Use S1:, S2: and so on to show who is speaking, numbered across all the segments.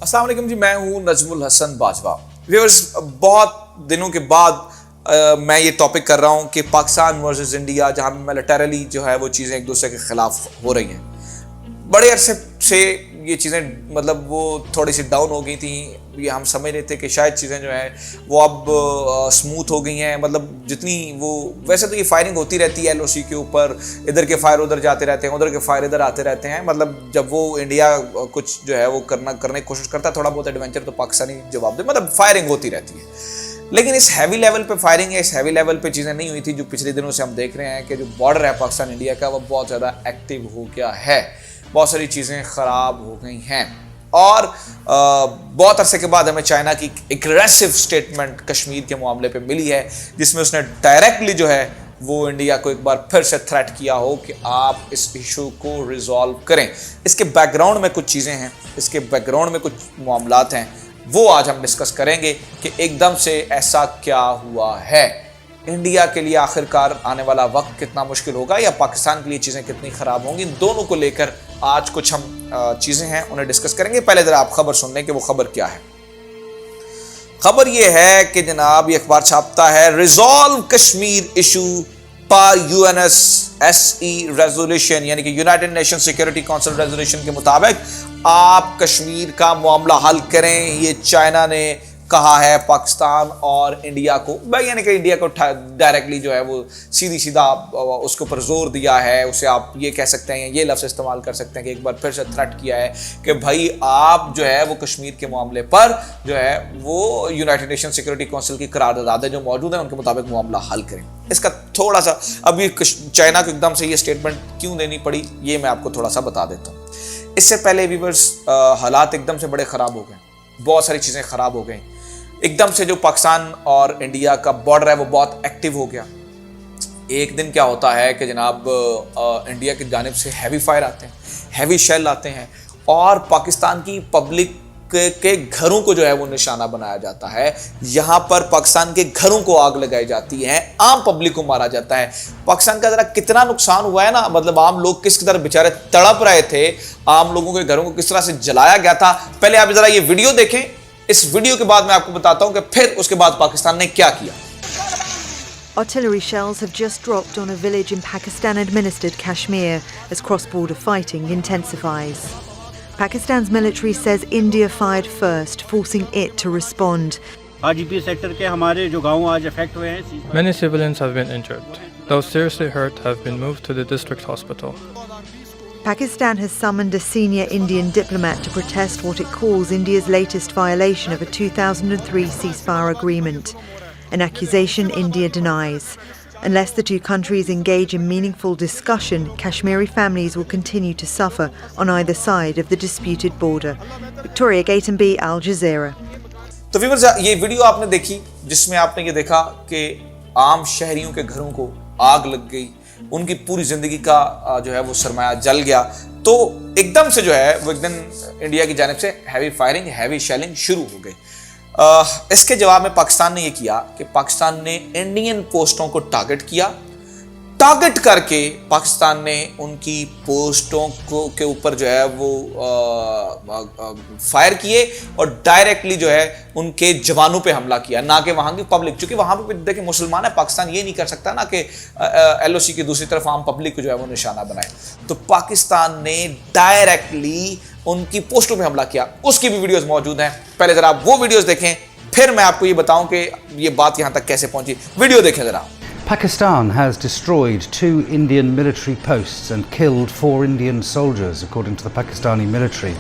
S1: अस्सलाम वालेकुम जी, मैं हूं नजमुल हसन बाजवा। व्यूअर्स, बहुत दिनों के बाद मैं ये टॉपिक कर रहा हूं कि पाकिस्तान वर्सेस इंडिया, जहां मिलिटरली जो है वो चीज़ें एक दूसरे के खिलाफ हो रही हैं। बड़े अरसे से ये चीज़ें मतलब वो थोड़ी सी डाउन हो गई थी। ये हम समझ रहे थे कि शायद चीज़ें जो है वो अब स्मूथ हो गई हैं। मतलब जितनी वो, वैसे तो ये फायरिंग होती रहती है LOC के ऊपर, इधर के फायर उधर जाते रहते हैं, उधर के फायर इधर आते रहते हैं। मतलब जब वो इंडिया कुछ जो है वो करने की कोशिश करता है, थोड़ा बहुत एडवेंचर, तो पाकिस्तानी जवाब दे, मतलब फायरिंग होती रहती है। लेकिन इस हैवी लेवल पे फायरिंग है, इस हैवी लेवल पे चीज़ें नहीं हुई थी जो पिछले दिनों से हम देख रहे हैं कि जो बॉर्डर है पाकिस्तान इंडिया का वो बहुत ज़्यादा एक्टिव हो गया है। बहुत सारी चीज़ें ख़राब हो गई हैं और बहुत अरसे के बाद हमें चाइना की एग्रेसिव स्टेटमेंट कश्मीर के मामले पे मिली है, जिसमें उसने डायरेक्टली जो है वो इंडिया को एक बार फिर से थ्रेट किया हो कि आप इस इशू को रिजॉल्व करें। इसके बैकग्राउंड में कुछ चीज़ें हैं, इसके बैकग्राउंड में कुछ मामलात हैं, वो आज हम डिस्कस करेंगे कि एकदम से ऐसा क्या हुआ है। इंडिया के लिए आखिरकार आने वाला वक्त कितना मुश्किल होगा या पाकिस्तान के लिए चीज़ें कितनी ख़राब होंगी, इन दोनों को लेकर आज कुछ हम चीज़ें हैं उन्हें डिस्कस करेंगे। पहले ज़रा आप खबर सुन लें कि वो खबर क्या है। खबर ये है कि जनाब, ये अखबार छापता है, रिजॉल्व कश्मीर इशू पर UNSC रेजोल्यूशन, यानी कि United nation security council resolution के मुताबिक आप कश्मीर का मामला हल करें। ये चाइना ने कहा है पाकिस्तान और इंडिया को, यानी कि इंडिया को डायरेक्टली जो है वो सीधी सीधा उसके ऊपर जोर दिया है। उसे आप ये कह सकते हैं, ये लफ्ज़ इस्तेमाल कर सकते हैं कि एक बार फिर से थ्रेट किया है कि भाई आप जो है वो कश्मीर के मामले पर जो है वो यूनाइटेड नेशन सिक्योरिटी काउंसिल की करारदादें जो मौजूद हैं उनके मुताबिक मामला हल करें। इसका थोड़ा सा अभी चाइना को एकदम से ये स्टेटमेंट क्यों देनी पड़ी, ये मैं आपको थोड़ा सा बता देता हूँ। इससे पहले व्यूअर्स, हालात एकदम से बड़े ख़राब हो गए, बहुत सारी चीज़ें ख़राब हो गई। एकदम से जो पाकिस्तान और इंडिया का बॉर्डर है वो बहुत एक्टिव हो गया। एक दिन क्या होता है कि जनाब इंडिया की जानिब से हैवी फायर आते हैं, हैवी शेल आते हैं और पाकिस्तान की पब्लिक के घरों को जो है वो निशाना बनाया जाता है। यहाँ पर पाकिस्तान के घरों को आग लगाई जाती है, आम पब्लिक को मारा जाता है। पाकिस्तान का जरा कितना नुकसान हुआ है ना, मतलब आम लोग किस तरह बेचारे तड़प रहे थे, आम लोगों के घरों को किस तरह से जलाया गया था। पहले आप जरा ये वीडियो देखें, इस वीडियो के बाद मैं आपको बताता हूं कि फिर उसके बाद पाकिस्तान ने क्या किया।
S2: Artillery shells have just dropped on a village in Pakistan-administered Kashmir as cross-border fighting intensifies. Pakistan's military says India fired first, forcing it to respond.
S3: IGP sector के हमारे जो गांव आज अफेक्ट हुए हैं,
S4: Many civilians have been injured. Those seriously hurt have been moved to the district hospital.
S2: Pakistan has summoned a senior Indian diplomat to protest what it calls India's latest violation of a 2003 ceasefire agreement, an accusation India denies. Unless the two countries engage in meaningful discussion, Kashmiri families will continue to suffer on either side of the disputed border. Victoria Gatenby, Al Jazeera.
S1: तो viewers, ये video आपने देखी जिसमें आपने ये देखा कि आम शहरियों के घरों को आग लग गई, उनकी पूरी जिंदगी का जो है वो सरमाया जल गया। तो एकदम से जो है वो एक दिन इंडिया की जानिब से हैवी फायरिंग, हैवी शेलिंग शुरू हो गई। इसके जवाब में पाकिस्तान ने ये किया कि पाकिस्तान ने इंडियन पोस्टों को टारगेट किया। टारगेट करके पाकिस्तान ने उनकी पोस्टों को के ऊपर जो है वो फायर किए और डायरेक्टली जो है उनके जवानों पे हमला किया, ना कि वहाँ की पब्लिक। चूंकि वहाँ पे देखिए मुसलमान है, पाकिस्तान ये नहीं कर सकता ना कि LOC की दूसरी तरफ आम पब्लिक को जो है वो निशाना बनाए। तो पाकिस्तान ने डायरेक्टली उनकी पोस्टों पे हमला किया। उसकी भी वीडियोस मौजूद हैं, पहले जरा आप वो वीडियोस देखें, फिर मैं आपको ये बताऊं कि ये बात यहाँ तक कैसे पहुंची। वीडियो देखें जरा।
S5: Pakistan has destroyed 2 Indian military posts and killed 4 Indian soldiers, according to the Pakistani military.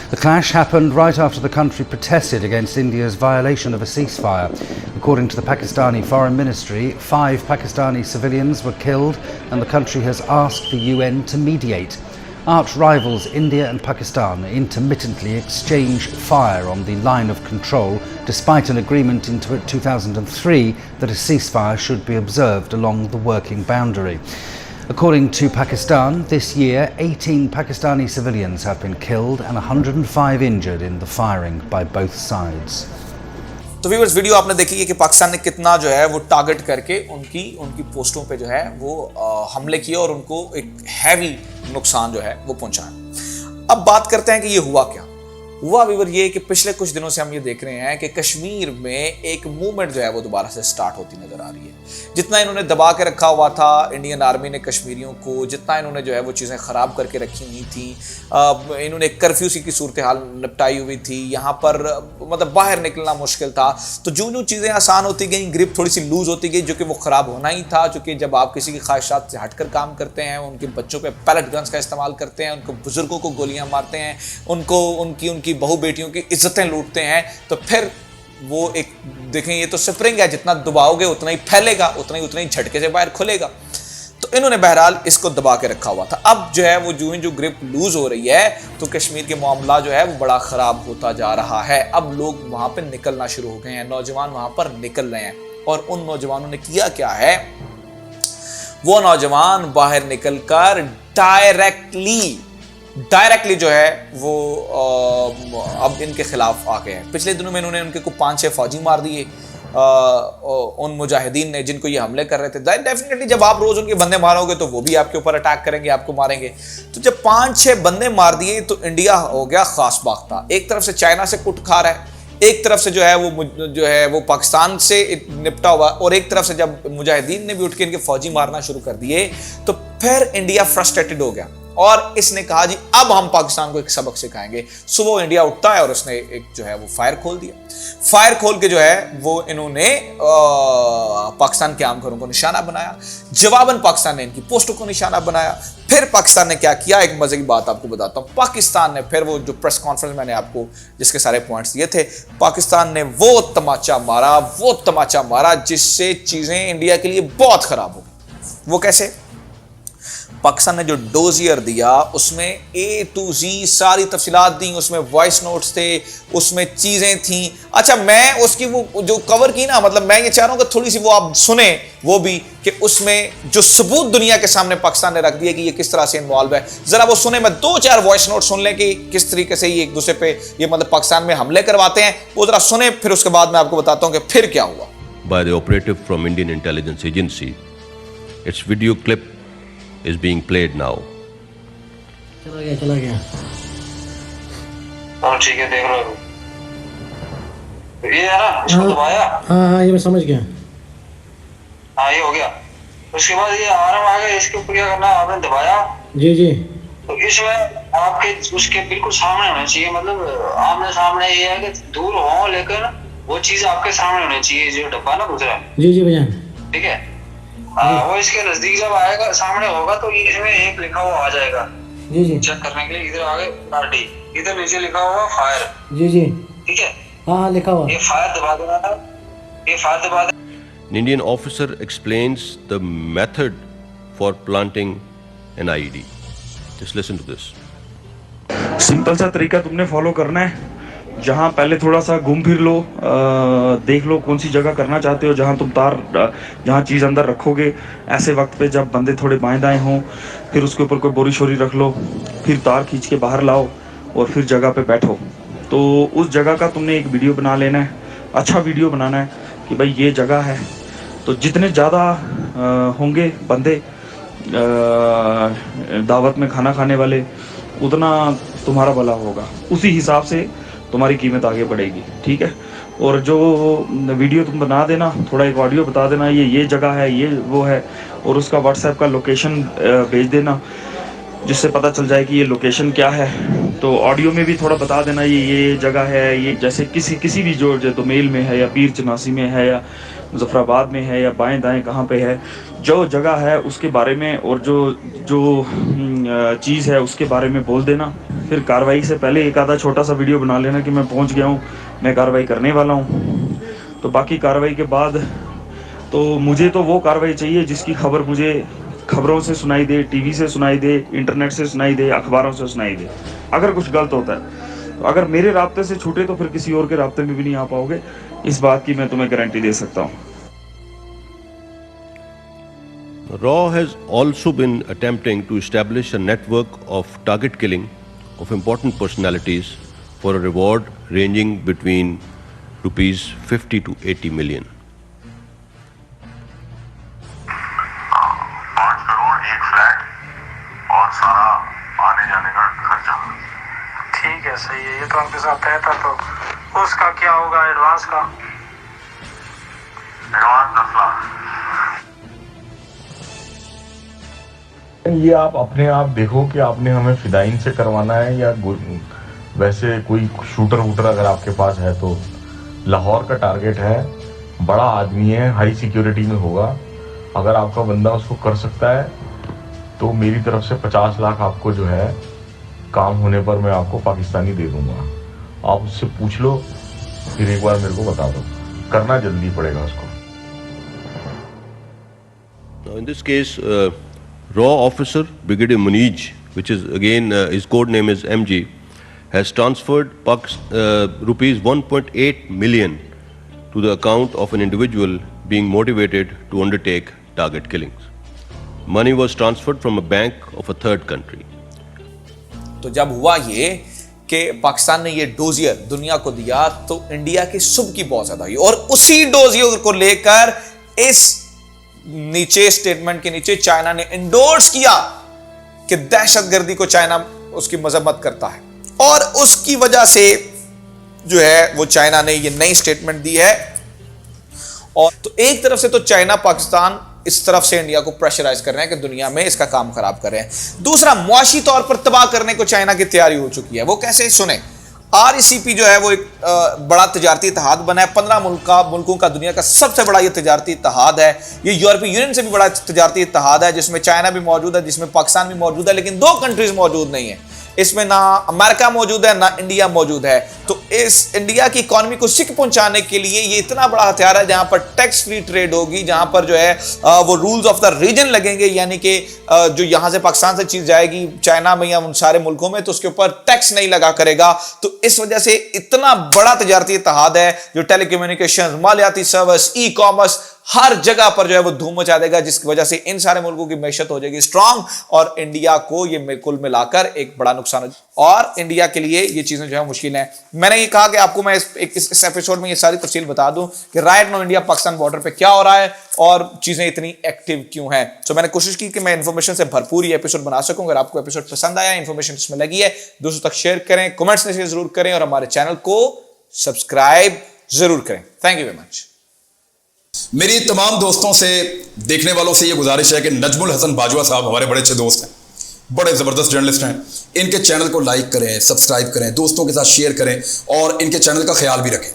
S5: The clash happened right after the country protested against India's violation of a ceasefire. According to the Pakistani Foreign Ministry, 5 Pakistani civilians were killed and the country has asked the UN to mediate. Arch rivals India and Pakistan intermittently exchange fire on the line of control, despite an agreement in 2003 that a ceasefire should be observed along the working boundary. According to Pakistan, this year 18 Pakistani civilians have been killed and 105 injured in the firing by both sides.
S1: तो viewers, video आपने देखी है कि पाकिस्तान ने कितना जो है वो टारगेट करके उनकी पोस्टों पे जो है वो हमले किए और उनको एक हैवी नुकसान जो है वो पहुंचाया। अब बात करते हैं कि ये हुआ क्या। हुआ व्यूअर ये कि पिछले कुछ दिनों से हम ये देख रहे हैं कि कश्मीर में एक मूवमेंट जो है वो दोबारा से स्टार्ट होती नजर आ रही है। जितना इन्होंने दबा के रखा हुआ था इंडियन आर्मी ने कश्मीरियों को, जितना इन्होंने जो है वो चीज़ें ख़राब करके रखी हुई थी, इन्होंने कर्फ्यू की सूरत हाल निपटाई हुई थी, यहाँ पर मतलब बाहर निकलना मुश्किल था। तो जो चीज़ें आसान होती गई, ग्रिप थोड़ी सी लूज होती गई, जो कि वो ख़राब होना ही था। चूँकि जब आप किसी की ख्वाहिशात से हटकर काम करते हैं, उनके बच्चों पर पैलेट गन्स का इस्तेमाल करते हैं, उनको बुजुर्गों को गोलियाँ मारते हैं, उनको उनकी बहू बेटियों की इज्जतें लूटते हैं, तो फिर वो एक देखें, ये तो स्प्रिंग है, जितना दबाओगे उतना ही फैलेगा, उतना ही झटके से बाहर खुलेगा। तो इन्होंने बहरहाल इसको दबा के रखा हुआ था। अब जो है वो जो ग्रिप लूज हो रही है, तो कश्मीर के मामला जो है वो बड़ा खराब होता जा रहा है। अब लोग वहां पर निकलना शुरू हो गए हैं, नौजवान वहां पर निकल रहे हैं। और उन नौजवानों ने किया क्या है, वो नौजवान बाहर निकलकर डायरेक्टली जो है वो अब इनके खिलाफ आ गए हैं। पिछले दिनों में इन्होंने उनके को 5-6 फौजी मार दिए, उन मुजाहिदीन ने जिनको ये हमले कर रहे थे। डेफिनेटली जब आप रोज उनके बंदे मारोगे तो वो भी आपके ऊपर अटैक करेंगे, आपको मारेंगे। तो जब 5-6 बंदे मार दिए तो इंडिया हो गया खास बाख्ता। एक तरफ से चाइना से कुट खा रहा है, एक तरफ से जो है वो पाकिस्तान से निपटा हुआ, और एक तरफ से जब मुजाहिदीन ने भी उठ के इनके फौजी मारना शुरू कर दिए तो फिर इंडिया फ्रस्ट्रेटेड हो गया और इसने कहा जी अब हम पाकिस्तान को एक सबक सिखाएंगे। सुबह इंडिया उठता है और उसने एक जो है वो फायर खोल दिया। फायर खोल के जो है वो इन्होंने पाकिस्तान के आम घरों को निशाना बनाया। जवाबन पाकिस्तान ने इनकी पोस्टों को निशाना बनाया। फिर पाकिस्तान ने क्या किया, एक मजे की बात आपको बताता हूं। पाकिस्तान ने फिर वो जो प्रेस कॉन्फ्रेंस मैंने आपको जिसके सारे पॉइंट्स दिए थे, पाकिस्तान ने वो तमाचा मारा जिससे चीजें इंडिया के लिए बहुत खराब हो गई। वो कैसे? पाकिस्तान ने जो डोजियर दिया उसमें A to Z सारी तफसीलात दी, उसमें वॉइस नोट्स थे, उसमें चीज़ें थी। अच्छा, मैं उसकी वो जो कवर की ना, मतलब मैं ये चाह रहा हूँ कि थोड़ी सी वो आप सुने, वो भी कि उसमें जो सबूत दुनिया के सामने पाकिस्तान ने रख दिया कि ये किस तरह से इन्वॉल्व है। ज़रा वो सुने, मैं 2-4 वॉइस नोट सुन लें कि किस तरीके से ये एक दूसरे पे ये मतलब पाकिस्तान में हमले करवाते हैं। वो ज़रा सुने, फिर उसके बाद मैं आपको बताता हूँ कि फिर क्या हुआ।
S6: By the operative from Indian Intelligence Agency, its video clip is being played now.
S7: चला गया।
S8: हाँ ठीक है, देख लो ये है ना, इसको दबाया।
S7: हाँ ये मैं समझ गया।
S8: हाँ ये हो गया। उसके बाद ये आराम आ गया, इसके ऊपर क्या करना, आपने दबाया।
S7: जी
S8: तो इसमें आपके उसके बिल्कुल सामने होना चाहिए, मतलब आमने सामने। ये है कि दूर हो लेकिन वो चीज आपके सामने होनी चाहिए, जो डब्बा ना दूसरा।
S7: जी भैया।
S8: ठीक है, वो इसके नजदीक जब आएगा, सामने होगा, तो ये इसमें एक लिखा हुआ आ जाएगा।
S7: जी
S8: चेक करने के लिए। इधर आगे पार्टी, इधर नीचे लिखा हुआ फायर।
S7: जी
S8: ठीक है,
S7: हाँ लिखा हुआ।
S8: ये फायर दबा देना, ये फायर दबा देना।
S6: An Indian officer explains the method for planting an IED. Just listen to this.
S9: Simple सा तरीका तुमने फॉलो करना है। जहाँ पहले थोड़ा सा घूम फिर लो, देख लो कौन सी जगह करना चाहते हो, जहाँ तुम जहाँ चीज़ अंदर रखोगे। ऐसे वक्त पे जब बंदे थोड़े बाएं दाएं हों, फिर उसके ऊपर कोई बोरी शोरी रख लो, फिर तार खींच के बाहर लाओ और फिर जगह पे बैठो। तो उस जगह का तुमने एक वीडियो बना लेना है, अच्छा वीडियो बनाना है कि भाई ये जगह है। तो जितने ज़्यादा होंगे बंदे दावत में खाना खाने वाले, उतना तुम्हारा भला होगा। उसी हिसाब से तुम्हारी कीमत आगे बढ़ेगी। ठीक है, और जो वीडियो तुम बना देना, थोड़ा एक ऑडियो बता देना ये जगह है, ये वो है, और उसका व्हाट्सएप का लोकेशन भेज देना, जिससे पता चल जाए कि ये लोकेशन क्या है। तो ऑडियो में भी थोड़ा बता देना ये जगह है, ये जैसे किसी भी जो दोमेल में है या पीर चनासी में है या मुजफ्फराबाद में है या बाएं दाएं कहाँ पे है, जो जगह है उसके बारे में और जो चीज़ है उसके बारे में बोल देना। फिर कार्रवाई से पहले एक आधा छोटा सा वीडियो बना लेना कि मैं पहुंच गया हूं, मैं कार्रवाई करने वाला हूं। तो बाकी कार्रवाई के बाद तो मुझे तो वो कार्रवाई चाहिए जिसकी खबर मुझे खबरों से सुनाई दे, टीवी से सुनाई दे, इंटरनेट से सुनाई दे, अखबारों से सुनाई दे। अगर कुछ गलत होता है तो अगर मेरे रास्ते से छूटे तो फिर किसी और के रास्ते में भी नहीं आ पाओगे, इस बात की मैं तुम्हें गारंटी दे सकता हूँ।
S6: RAW has also been attempting to establish a network of target killing of important personalities for a reward ranging between rupees 50 to 80 million.
S10: 5 crore एक फ्लैट और सारा आने जाने का खर्चा।
S8: ठीक है, सही है। ये
S10: तो आपके साथ रहता तो उसका क्या होगा एडवांस का? एडवांस 10 लाख।
S11: ये आप अपने आप देखो कि आपने हमें फिदाइन से करवाना है या वैसे कोई शूटर वूटर अगर आपके पास है तो। लाहौर का टारगेट है, बड़ा आदमी है, हाई सिक्योरिटी में होगा। अगर आपका बंदा उसको कर सकता है तो मेरी तरफ से 50 लाख आपको जो है काम होने पर मैं आपको पाकिस्तानी दे दूंगा। आप उससे पूछ लो, फिर एक बार मेरे को बता दो, करना जल्दी पड़ेगा उसको।
S6: In this case, raw officer Brigadier Munij, which is again his code name is MG, has transferred rupees 1.8 million to the account of an individual being motivated to undertake target killings. Money was transferred from a bank of a third country.
S1: तो जब हुआ ये कि पाकिस्तान ने ये dossier दुनिया को दिया तो इंडिया की सुबकी बहुत ज्यादा हुई और उसी डोजियर को लेकर इस नीचे स्टेटमेंट के नीचे चाइना ने इंडोर्स किया कि दहशतगर्दी को चाइना उसकी मजम्मत करता है और उसकी वजह से जो है वो चाइना ने ये नई स्टेटमेंट दी है। और तो एक तरफ से तो चाइना पाकिस्तान इस तरफ से इंडिया को प्रेशराइज कर रहे हैं कि दुनिया में इसका काम खराब कर रहे हैं। दूसरा, मुआशी तौर पर तबाह करने को चाइना की तैयारी हो चुकी है। वो कैसे, सुने। RCEP जो है वो एक बड़ा तिजारती इत्तेहाद बना है। 15 मुल्कों का दुनिया का सबसे बड़ा ये तिजारती इत्तेहाद है। ये यूरोपीय यूनियन से भी बड़ा तिजारती इत्तेहाद है जिसमें चाइना भी मौजूद है, जिसमें पाकिस्तान भी मौजूद है, लेकिन 2 कंट्रीज मौजूद नहीं है। इसमें ना अमेरिका मौजूद है ना इंडिया मौजूद है। तो इस इंडिया की इकोनॉमी को सिक पहुंचाने के लिए ये इतना बड़ा हथियार है जहां पर टैक्स फ्री ट्रेड होगी, जहां पर जो है वो रूल्स ऑफ द रीजन लगेंगे, यानी कि जो यहां से पाकिस्तान से चीज जाएगी चाइना में या उन सारे मुल्कों में तो उसके ऊपर टैक्स नहीं लगा करेगा। तो इस वजह से इतना बड़ा तिजारती इत्तेहाद है जो टेलीकम्युनिकेशन, मालियाती सर्विस, ई कॉमर्स, हर जगह पर जो है वो धूम मचा देगा, जिसकी वजह से इन सारे मुल्कों की मैशत हो जाएगी स्ट्रांग और इंडिया को ये कुल मिलाकर एक बड़ा नुकसान और इंडिया के लिए ये चीजें जो है मुश्किल है। मैंने ये कहा कि आपको मैं इस एपिसोड में ये सारी तफसील बता दूं कि right now India Pakistan border पे क्या हो रहा है और चीजें इतनी एक्टिव क्यों हैं। तो मैंने कोशिश की कि मैं इंफॉर्मेशन से भरपूर ये एपिसोड बना सकूं। अगर आपको एपिसोड पसंद आया, इंफॉर्मेशन इसमें लगी है, दोस्तों तक शेयर करें, कमेंट्स में जरूर करें और हमारे चैनल को सब्सक्राइब जरूर करें। Thank you very much.
S12: मेरी तमाम दोस्तों से, देखने वालों से ये गुजारिश है कि नजमुल हसन बाजवा साहब हमारे बड़े अच्छे दोस्त हैं, बड़े ज़बरदस्त जर्नलिस्ट हैं। इनके चैनल को लाइक करें, सब्सक्राइब करें, दोस्तों के साथ शेयर करें और इनके चैनल का ख्याल भी रखें।